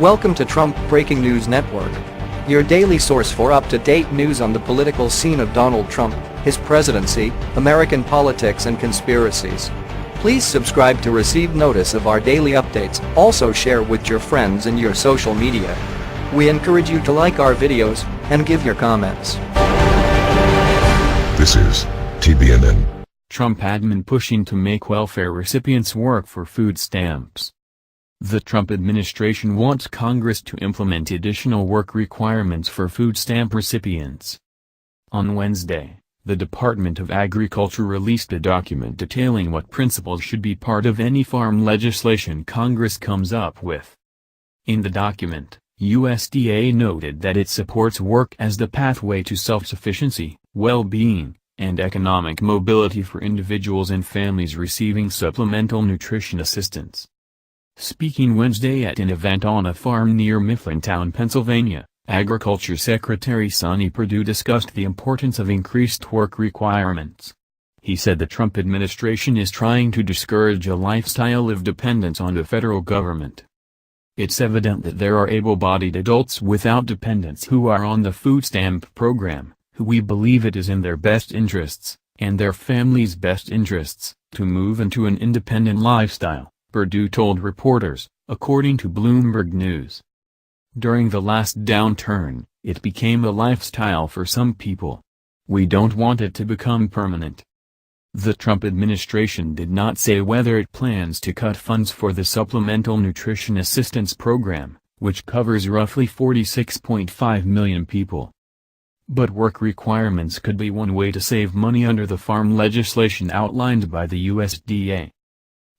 Welcome to Trump Breaking News Network, your daily source for up-to-date news on the political scene of Donald Trump, his presidency, American politics and conspiracies. Please subscribe to receive notice of our daily updates. Also share with your friends and your social media. We encourage you to like our videos and give your comments. This is TBNN. Trump admin pushing to make welfare recipients work for food stamps. The Trump administration wants Congress to implement additional work requirements for food stamp recipients. On Wednesday, the Department of Agriculture released a document detailing what principles should be part of any farm legislation Congress comes up with. In the document, USDA noted that it supports work as the pathway to self-sufficiency, well-being, and economic mobility for individuals and families receiving supplemental nutrition assistance. Speaking Wednesday at an event on a farm near Mifflintown, Pennsylvania, Agriculture Secretary Sonny Perdue discussed the importance of increased work requirements. He said the Trump administration is trying to discourage a lifestyle of dependence on the federal government. It's evident that there are able-bodied adults without dependents who are on the food stamp program, who we believe it is in their best interests, and their families' best interests, to move into an independent lifestyle, Perdue told reporters, according to Bloomberg News. During the last downturn, it became a lifestyle for some people. We don't want it to become permanent. The Trump administration did not say whether it plans to cut funds for the Supplemental Nutrition Assistance Program, which covers roughly 46.5 million people. But work requirements could be one way to save money under the farm legislation outlined by the USDA.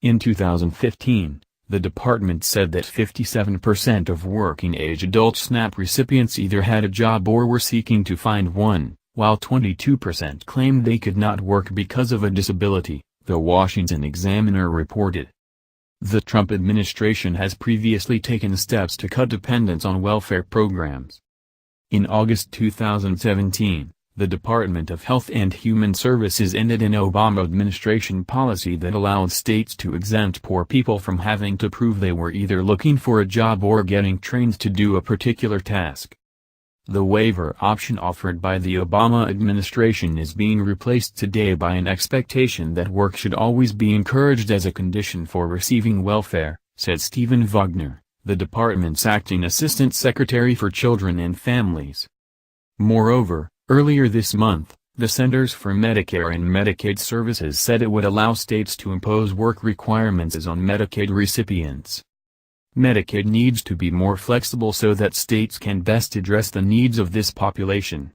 In 2015, the department said that 57% of working-age adult SNAP recipients either had a job or were seeking to find one, while 22% claimed they could not work because of a disability, the Washington Examiner reported. The Trump administration has previously taken steps to cut dependence on welfare programs. In August 2017, the Department of Health and Human Services ended an Obama administration policy that allowed states to exempt poor people from having to prove they were either looking for a job or getting trained to do a particular task. The waiver option offered by the Obama administration is being replaced today by an expectation that work should always be encouraged as a condition for receiving welfare, said Stephen Wagner, the department's acting assistant secretary for children and families. Moreover, earlier this month, the Centers for Medicare and Medicaid Services said it would allow states to impose work requirements on Medicaid recipients. Medicaid needs to be more flexible so that states can best address the needs of this population.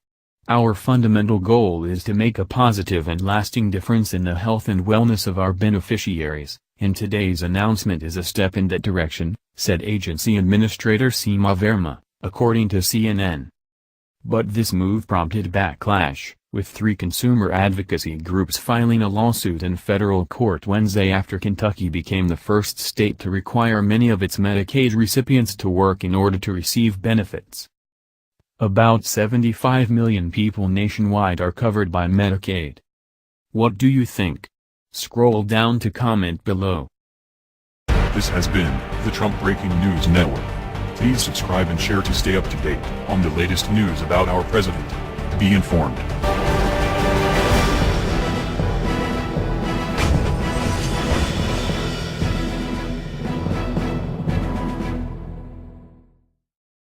Our fundamental goal is to make a positive and lasting difference in the health and wellness of our beneficiaries, and today's announcement is a step in that direction, said agency administrator Seema Verma, according to CNN. But this move prompted backlash, with 3 consumer advocacy groups filing a lawsuit in federal court Wednesday after Kentucky became the first state to require many of its Medicaid recipients to work in order to receive benefits. About 75 million people nationwide are covered by Medicaid. What do you think? Scroll down to comment below. This has been the Trump Breaking News Network. Please subscribe and share to stay up to date on the latest news about our president. Be informed.